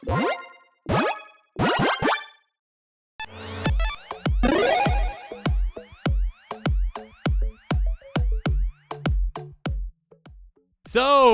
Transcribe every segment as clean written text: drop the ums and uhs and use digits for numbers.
So,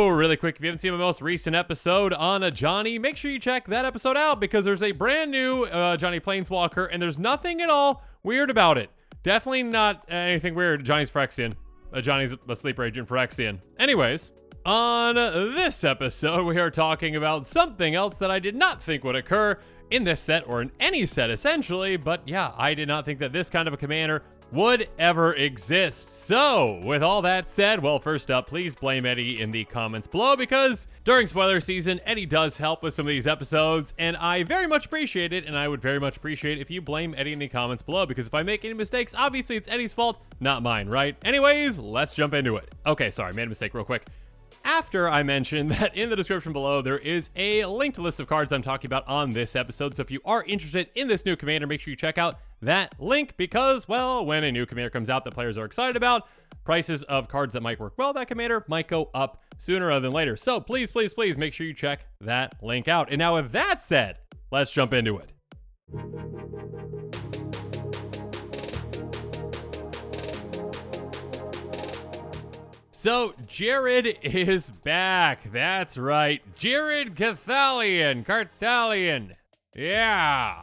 really quick, if you haven't seen my most recent episode on a Johnny, make sure you check that episode out because there's a brand new Johnny Planeswalker and there's nothing at all weird about it. Definitely not anything weird. Johnny's Phyrexian. Johnny's a sleeper agent Phyrexian. Anyways, on this episode, we are talking about something else that I did not think would occur in this set or in any set essentially, but yeah, I did not think that this kind of a commander would ever exist. So, with all that said, well, first up, please blame Eddie in the comments below because during spoiler season, Eddie does help with some of these episodes, and I very much appreciate it, and I would very much appreciate if you blame Eddie in the comments below because if I make any mistakes, obviously it's Eddie's fault, not mine, right? Anyways, let's jump into it. Okay, sorry, made a mistake real quick. After I mentioned that in the description below, there is a linked list of cards I'm talking about on this episode. So if you are interested in this new commander, make sure you check out that link because, well, when a new commander comes out that players are excited about, prices of cards that might work well that commander might go up sooner rather than later. So please, please, please make sure you check that link out. And now with that said, let's jump into it. So, Jared is back. That's right. Jared Carthalion. Yeah.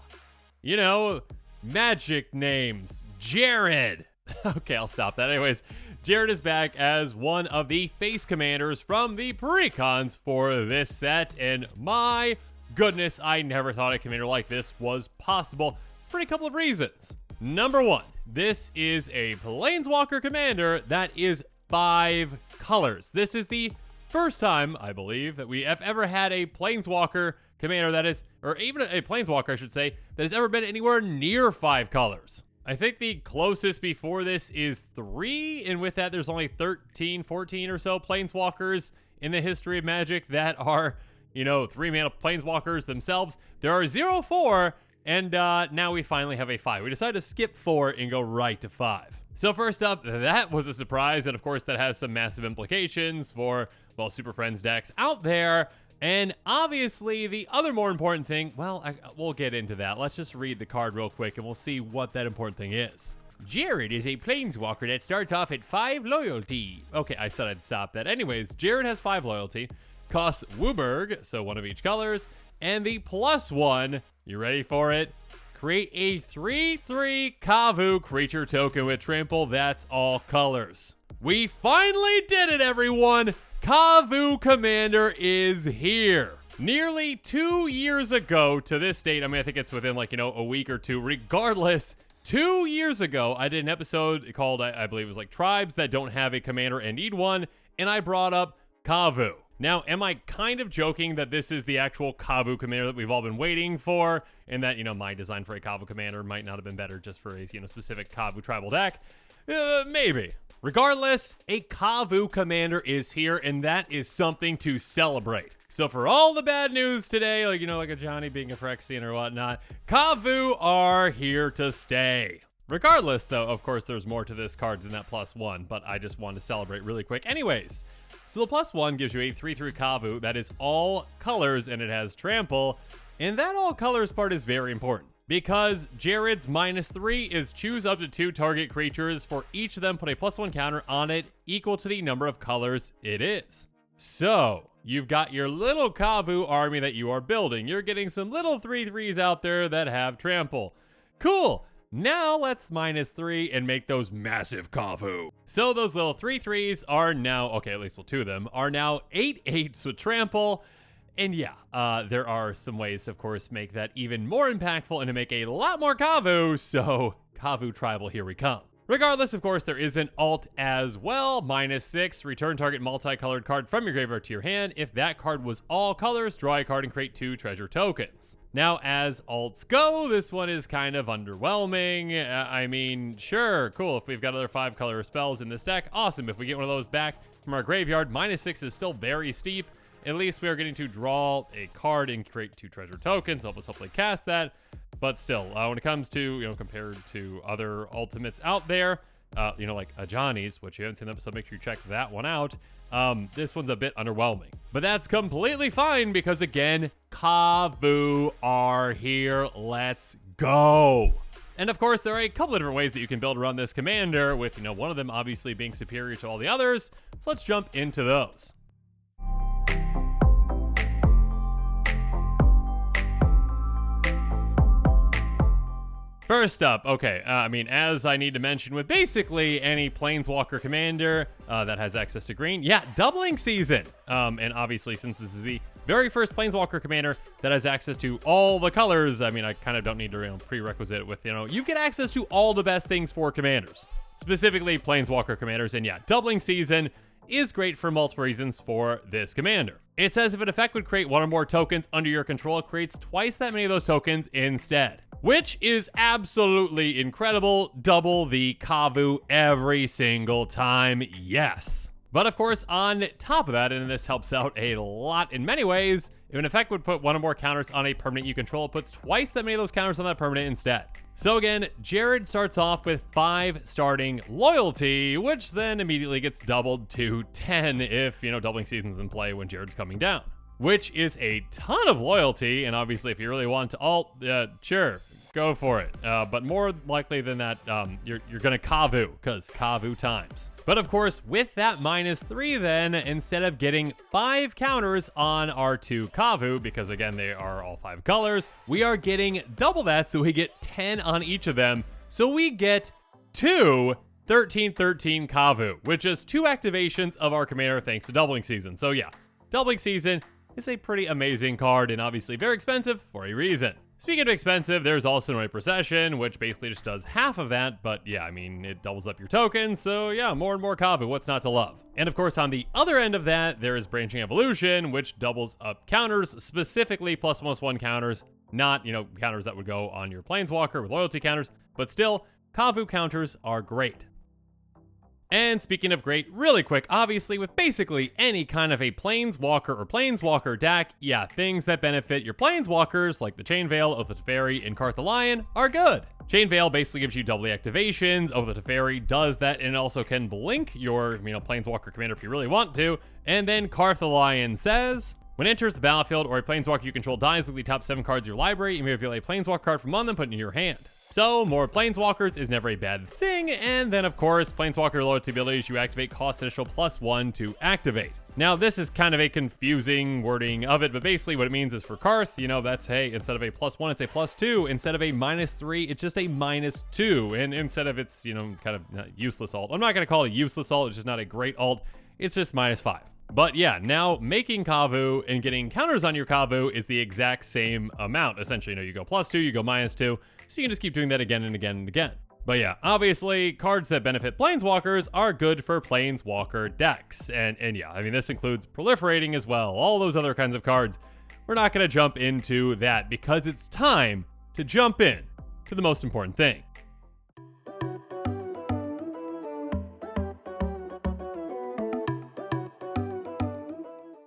You know, magic names. Jared. Okay, I'll stop that. Anyways, Jared is back as one of the face commanders from the precons for this set. And my goodness, I never thought a commander like this was possible for a couple of reasons. Number one, this is a Planeswalker commander that is 5 colors. This is the first time, I believe, that we have ever had a Planeswalker commander that is, or even a Planeswalker, I should say, that has ever been anywhere near 5 colors. I think the closest before this is 3, and with that, there's only 13, 14 or so Planeswalkers in the history of Magic that are, you know, 3-mana Planeswalkers themselves. There are 0, 4, and now we finally have a 5. We decided to skip 4 and go right to 5. So first up, that was a surprise, and of course that has some massive implications for, well, Super Friends decks out there. And obviously the other more important thing, well, we'll get into that. Let's just read the card real quick and we'll see what that important thing is. Jared is a Planeswalker that starts off at 5 loyalty. Okay, I said I'd stop that. Anyways, Jared has 5 loyalty, costs Wooburg, so 1 of each colors, and the +1, you ready for it? Create a 3/3 Kavu creature token with trample that's all colors. We finally did it, everyone! Kavu Commander is here. Nearly 2 years ago to this date, I mean, I think it's within like, you know, a week or two. Regardless, 2 years ago, I did an episode called, I believe it was like Tribes That Don't Have a Commander and Need One, and I brought up Kavu. Now, am I kind of joking that this is the actual Kavu commander that we've all been waiting for, and that, you know, my design for a Kavu commander might not have been better just for a, you know, specific Kavu tribal deck? Maybe. Regardless, a Kavu commander is here, and that is something to celebrate. So for all the bad news today, like, you know, like a Johnny being a Phyrexian or whatnot, Kavu are here to stay. Regardless, though, of course, there's more to this card than that +1, but I just wanted to celebrate really quick. Anyways, so the +1 gives you a 3/3 Kavu that is all colors and it has trample, and that all colors part is very important because Jared's -3 is choose up to 2 target creatures. For each of them, put a +1 counter on it equal to the number of colors it is. So you've got your little Kavu army that you are building. You're getting some little 3/3s out there that have trample. Cool. Now let's -3 and make those massive Kavu. So those little 3/3s are now, okay, at least well 2 of them, are now 8/8s with trample. And yeah, there are some ways to, of course, make that even more impactful and to make a lot more Kavu. So Kavu Tribal, here we come. Regardless, of course, there is an alt as well. -6, return target multicolored card from your graveyard to your hand. If that card was all colors, draw a card and create 2 treasure tokens. Now, as alts go, this one is kind of underwhelming. I mean, sure, cool. If we've got other 5-color spells in this deck, awesome. If we get one of those back from our graveyard, -6 is still very steep. At least we are getting to draw a card and create 2 treasure tokens. Help us hopefully cast that. But still, when it comes to, you know, compared to other ultimates out there, like a Johnny's, which you haven't seen the episode, make sure you check that one out. This one's a bit underwhelming. But that's completely fine because, again, Kavu are here. Let's go. And of course, there are a couple of different ways that you can build around this commander, with, one of them obviously being superior to all the others. So let's jump into those. First up, okay, as I need to mention with basically any Planeswalker commander that has access to green, doubling season. And obviously, since this is the very first Planeswalker commander that has access to all the colors, I kind of don't need to prerequisite with, you get access to all the best things for commanders, specifically Planeswalker commanders. And doubling season is great for multiple reasons for this commander. It says if an effect would create one or more tokens under your control, it creates twice that many of those tokens instead, which is absolutely incredible. Double the Kavu every single time, yes. But of course, on top of that, and this helps out a lot in many ways, if an effect would put one or more counters on a permanent you control, it puts twice that many of those counters on that permanent instead. So again, Jared starts off with 5 starting loyalty, which then immediately gets doubled to 10 if, doubling season's in play when Jared's coming down, which is a ton of loyalty. And obviously, if you really want to alt, sure, go for it. But more likely than that, you're going to Kavu, because Kavu times. But of course, with that -3 then, instead of getting 5 counters on our 2 Kavu, because again, they are all 5 colors, we are getting double that, so we get 10 on each of them. So we get 2 13/13 Kavu, which is 2 activations of our commander thanks to Doubling Season. So Doubling Season is a pretty amazing card, and obviously very expensive for a reason. Speaking of expensive, there's also Noise Procession, which basically just does half of that, but it doubles up your tokens, so more and more Kavu, what's not to love? And of course, on the other end of that, there is Branching Evolution, which doubles up counters, specifically +1/+1 counters, not, counters that would go on your Planeswalker with loyalty counters, but still, Kavu counters are great. And speaking of great, really quick, obviously with basically any kind of a Planeswalker or Planeswalker deck, things that benefit your Planeswalkers, like the Chain Veil, Oath of Teferi, and Carthalion, are good. Chain Veil basically gives you double the activations, Oath of Teferi does that, and it also can blink your, Planeswalker commander if you really want to, and then Carthalion says, when it enters the battlefield or a Planeswalker you control dies, look at the top 7 cards of your library, you may reveal a Planeswalker card from among them, put it in your hand. So, more Planeswalkers is never a bad thing, and then of course, Planeswalker loyalty abilities you activate cost additional +1 to activate. Now, this is kind of a confusing wording of it, but basically what it means is for Carth, that's, hey, instead of a +1, it's a +2. Instead of a -3, it's just a -2. And instead of it's, kind of useless alt. I'm not going to call it a useless alt, it's just not a great alt. It's just -5. But now making Kavu and getting counters on your Kavu is the exact same amount. Essentially, you go +2, you go -2, so you can just keep doing that again and again and again. But obviously, cards that benefit Planeswalkers are good for Planeswalker decks. And this includes Proliferating as well, all those other kinds of cards. We're not going to jump into that because it's time to jump in to the most important thing.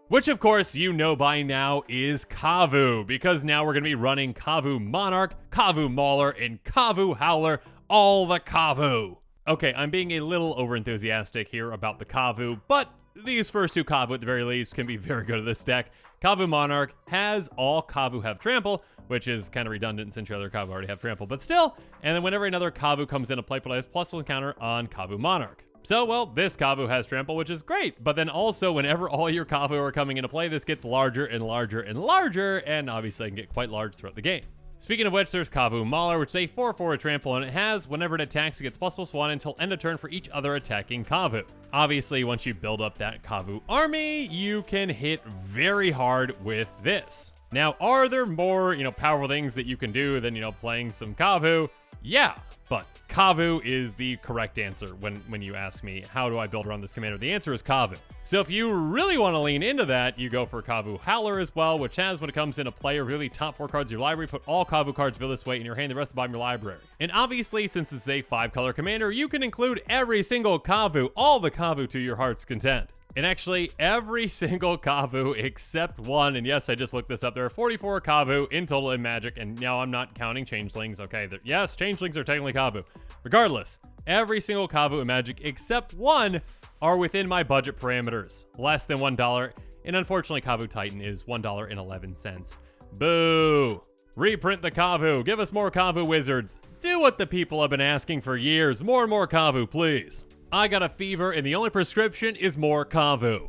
Which, of course, by now is Kavu, because now we're going to be running Kavu Monarch, Kavu Mauler, and Kavu Howler, all the Kavu. Okay, I'm being a little overenthusiastic here about the Kavu, but these first 2 Kavu at the very least can be very good at this deck. Kavu Monarch has all Kavu have trample, which is kind of redundant since your other Kavu already have trample, but still. And then whenever another Kavu comes into play, it has +1 counter on Kavu Monarch. So, this Kavu has trample, which is great, but then also whenever all your Kavu are coming into play, this gets larger and larger and larger, and obviously can get quite large throughout the game. Speaking of which, there's Kavu Mauler, which is a 4/4 trample, and it has, whenever it attacks, it gets +1 until end of turn for each other attacking Kavu. Obviously, once you build up that Kavu army, you can hit very hard with this. Now, are there more, powerful things that you can do than, playing some Kavu? Yeah, but Kavu is the correct answer when you ask me, how do I build around this commander? The answer is Kavu. So if you really want to lean into that, you go for Kavu Howler as well, which has, when it comes into play, really top 4 cards of your library, put all Kavu cards feel this way in your hand, the rest of the bottom of your library. And obviously, since it's a 5-color commander, you can include every single Kavu, all the Kavu to your heart's content. And actually, every single Kavu except one, and yes, I just looked this up, there are 44 Kavu in total in Magic, and now I'm not counting Changelings, okay? Yes, Changelings are technically Kavu. Regardless, Every single Kavu in Magic except one are within my budget parameters, less than $1, and unfortunately Kavu Titan is $1.11. Boo! Reprint the Kavu, give us more Kavu wizards. Do what the people have been asking for years, more and more Kavu, please. I got a fever and the only prescription is more Kavu.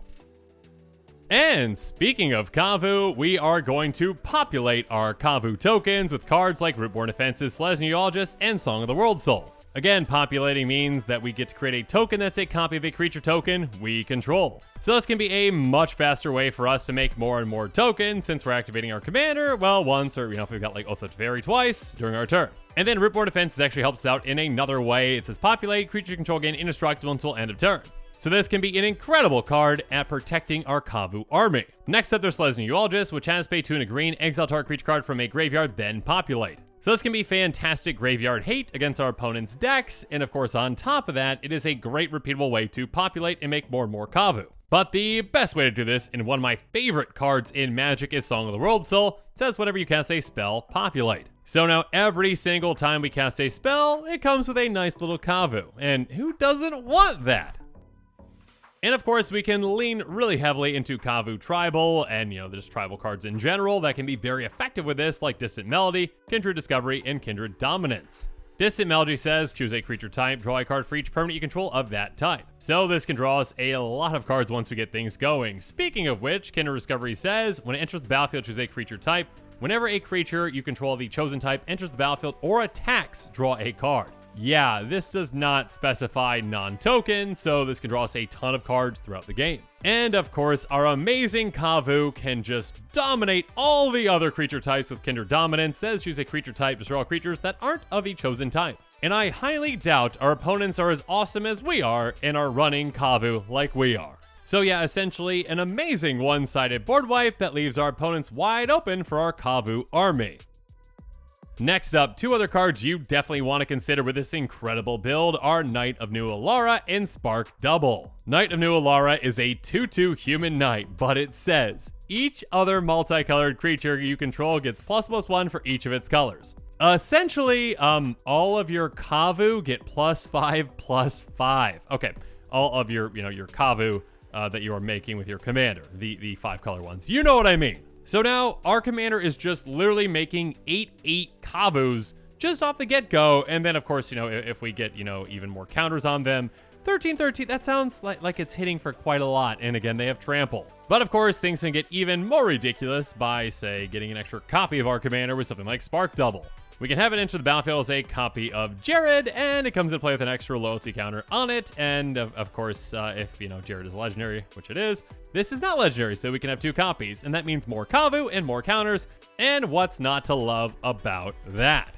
And speaking of Kavu, we are going to populate our Kavu tokens with cards like Rootborn Defenses, Selesnyologist, and Song of the World Soul. Again, populating means that we get to create a token that's a copy of a creature token we control. So this can be a much faster way for us to make more and more tokens since we're activating our commander, well, once, or if we've got like Oath of Teferi twice during our turn. And then Rootborn Defenses actually helps out in another way. It says populate, creature control gain indestructible until end of turn. So this can be an incredible card at protecting our Kavu army. Next up, there's Selesnyologist, which has pay 2 and a green, exile target creature card from a graveyard, then populate. So this can be fantastic graveyard hate against our opponent's decks, and of course on top of that, it is a great repeatable way to populate and make more and more Kavu. But the best way to do this, and one of my favorite cards in Magic, is Song of the World Soul. It says whenever you cast a spell, populate. So now every single time we cast a spell, it comes with a nice little Kavu, and who doesn't want that? And of course, we can lean really heavily into Kavu Tribal and, there's tribal cards in general that can be very effective with this, like Distant Melody, Kindred Discovery, and Kindred Dominance. Distant Melody says choose a creature type, draw a card for each permanent you control of that type. So this can draw us a lot of cards once we get things going. Speaking of which, Kindred Discovery says when it enters the battlefield, choose a creature type. Whenever a creature you control of the chosen type enters the battlefield or attacks, draw a card. Yeah, this does not specify non-token, so this can draw us a ton of cards throughout the game. And of course, our amazing Kavu can just dominate all the other creature types with Kindred Dominance. Says choose a creature type to draw creatures that aren't of the chosen type. And I highly doubt our opponents are as awesome as we are and are running Kavu like we are. So yeah, essentially an amazing one-sided board wipe that leaves our opponents wide open for our Kavu army. Next up, 2 other cards you definitely want to consider with this incredible build are Knight of New Alara and Spark Double. Knight of New Alara is a 2/2 human knight, but it says each other multicolored creature you control gets ++1 for each of its colors. Essentially, all of your Kavu get +5/+5. Okay, all of your Kavu that you are making with your commander, the 5-color ones. You know what I mean. So now our commander is just literally making 8/8 Kavus just off the get-go. And then of course, if we get, even more counters on them, 13/13, that sounds like it's hitting for quite a lot. And again, they have trample. But of course, things can get even more ridiculous by, say, getting an extra copy of our commander with something like Spark Double. We can have it enter the battlefield as a copy of Jared, and it comes into play with an extra loyalty counter on it. And of course, if Jared is legendary, which it is, this is not legendary, so we can have 2 copies, and that means more Kavu and more counters. And what's not to love about that?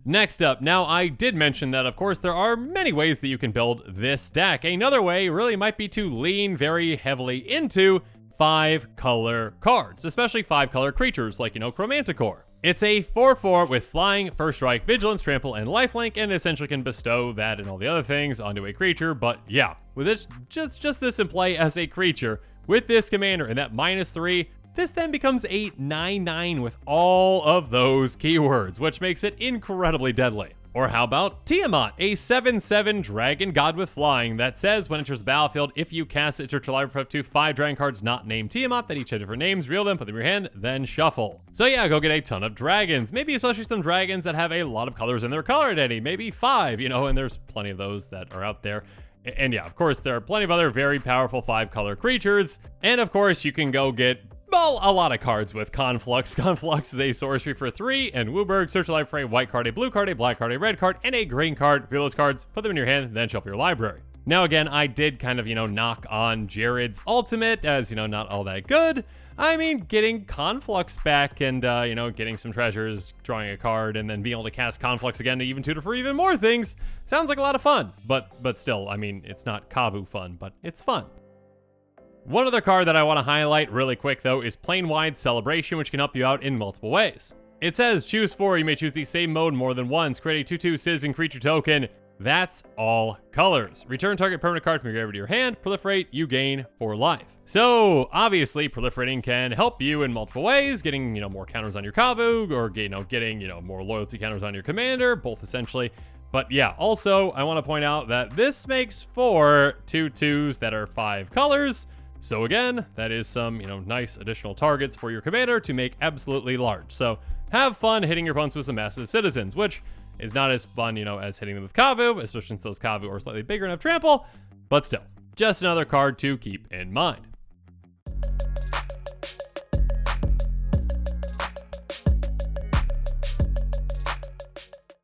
Next up, now I did mention that of course there are many ways that you can build this deck. Another way really might be to lean very heavily into 5-color cards, especially 5-color creatures like, Chromanticore. It's a 4/4 with flying, first strike, vigilance, trample, and lifelink, and essentially can bestow that and all the other things onto a creature. But yeah, with this, just this in play as a creature with this commander and that -3, this then becomes a 9/9 with all of those keywords, which makes it incredibly deadly. Or how about Tiamat, a 7/7 dragon god with flying that says when it enters the battlefield, if you cast it, search your library for up to 5 dragon cards not named Tiamat that each have different names, reel them, put them in your hand, then shuffle. So yeah, go get a ton of dragons. Maybe especially some dragons that have a lot of colors in their color identity, maybe 5, and there's plenty of those that are out there. And yeah, of course, there are plenty of other very powerful 5-color creatures. And of course, you can go get a lot of cards with Conflux. Conflux is a sorcery for 3, and Wooburg, search your library for a white card, a blue card, a black card, a red card, and a green card. Reveal those cards, put them in your hand, then shuffle your library. Now again, I did kind of, knock on Jared's ultimate as, not all that good. I mean, getting Conflux back and, getting some treasures, drawing a card, and then being able to cast Conflux again to even tutor for even more things sounds like a lot of fun. But still, I mean, it's not Kavu fun, but it's fun. One other card that I want to highlight really quick, though, is Planewide Celebration, which can help you out in multiple ways. It says, choose 4, you may choose the same mode more than once, create a 2/2 citizen creature token, That's all colors. Return target permanent card from your graveyard to your hand. Proliferate, you gain for life. So obviously proliferating can help you in multiple ways, getting, more counters on your Kavu, or, getting, more loyalty counters on your commander, both essentially. But yeah, also I want to point out that this makes for 2/2s that are 5 colors. So again, that is some, nice additional targets for your commander to make absolutely large. So have fun hitting your opponents with some massive citizens, which is not as fun, as hitting them with Kavu, especially since those Kavu are slightly bigger and have trample, but still, just another card to keep in mind.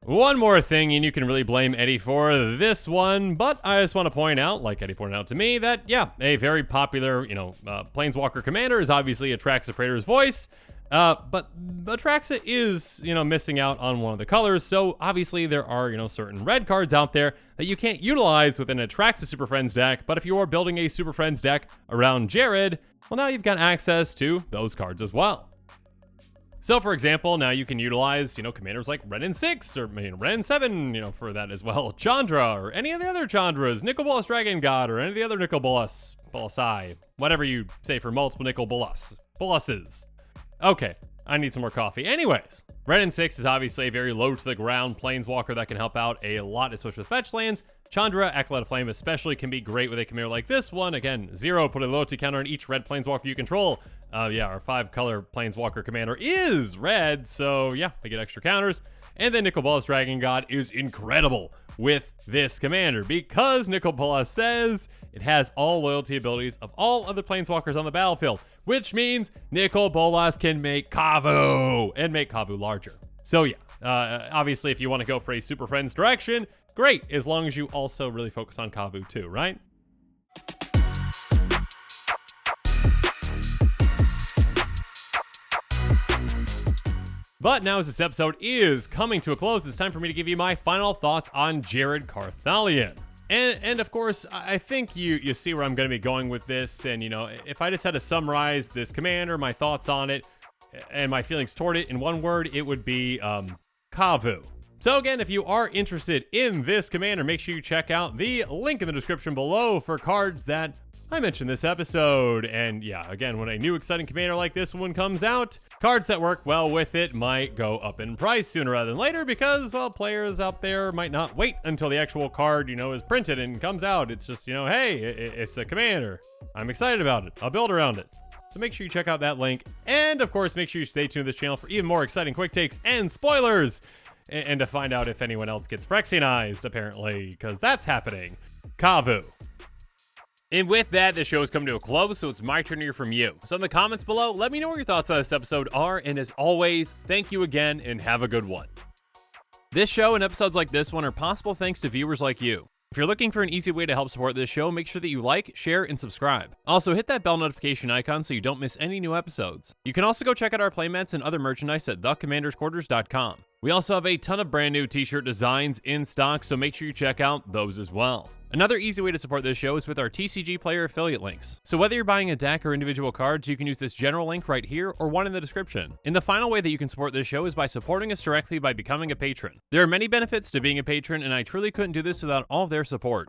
One more thing, and you can really blame Eddie for this one, but I just want to point out, like Eddie pointed out to me, that, yeah, a very popular, Planeswalker commander is obviously Atraxa Praetor's Voice, but Atraxa is, missing out on one of the colors, so obviously there are, certain red cards out there that you can't utilize within an Atraxa Super Friends deck, but if you are building a Super Friends deck around Jared, well, now you've got access to those cards as well. So, for example, now you can utilize, commanders like Ren and 6, or Ren and 7, for that as well. Chandra, or any of the other Chandras, Nicol Bolas Dragon God, or any of the other Nicol Bolas, Bolasai, whatever you say for multiple Nicol Bolas, Bolases. Okay, I need some more coffee. Anyways, Ren and 6 is obviously a very low to the ground planeswalker that can help out a lot, especially with fetch lands. Chandra, Acolyte of Flame especially can be great with a commander like this one. Again, 0, put a loyalty counter on each red planeswalker you control. Yeah, our 5-color planeswalker commander is red, so yeah, they get extra counters. And then Nicol Bolas Dragon God is incredible with this commander because Nicol Bolas says it has all loyalty abilities of all other planeswalkers on the battlefield, which means Nicol Bolas can make Kavu and make Kavu larger. So yeah, obviously if you want to go for a Super Friends direction, great, as long as you also really focus on Kavu too, right? But now as this episode is coming to a close, it's time for me to give you my final thoughts on Jared Carthalion. And of course, I think you see where I'm going to be going with this. And, if I just had to summarize this commander, my thoughts on it, and my feelings toward it in one word, it would be Kavu. So again, if you are interested in this commander, make sure you check out the link in the description below for cards that I mentioned this episode. And yeah, again, when a new exciting commander like this one comes out, cards that work well with it might go up in price sooner rather than later because, well, players out there might not wait until the actual card, is printed and comes out. It's just, hey, it's a commander. I'm excited about it. I'll build around it. So make sure you check out that link. And of course, make sure you stay tuned to this channel for even more exciting quick takes and spoilers. And to find out if anyone else gets Phyrexianized, apparently, because that's happening. Kavu. And with that, the show has come to a close, so it's my turn to hear from you. So in the comments below, let me know what your thoughts on this episode are, and as always, thank you again, and have a good one. This show and episodes like this one are possible thanks to viewers like you. If you're looking for an easy way to help support this show, make sure that you like, share, and subscribe. Also, hit that bell notification icon so you don't miss any new episodes. You can also go check out our playmats and other merchandise at thecommandersquarters.com. We also have a ton of brand new t-shirt designs in stock, so make sure you check out those as well. Another easy way to support this show is with our TCG player affiliate links. So whether you're buying a deck or individual cards, you can use this general link right here or one in the description. And the final way that you can support this show is by supporting us directly by becoming a patron. There are many benefits to being a patron, and I truly couldn't do this without all of their support.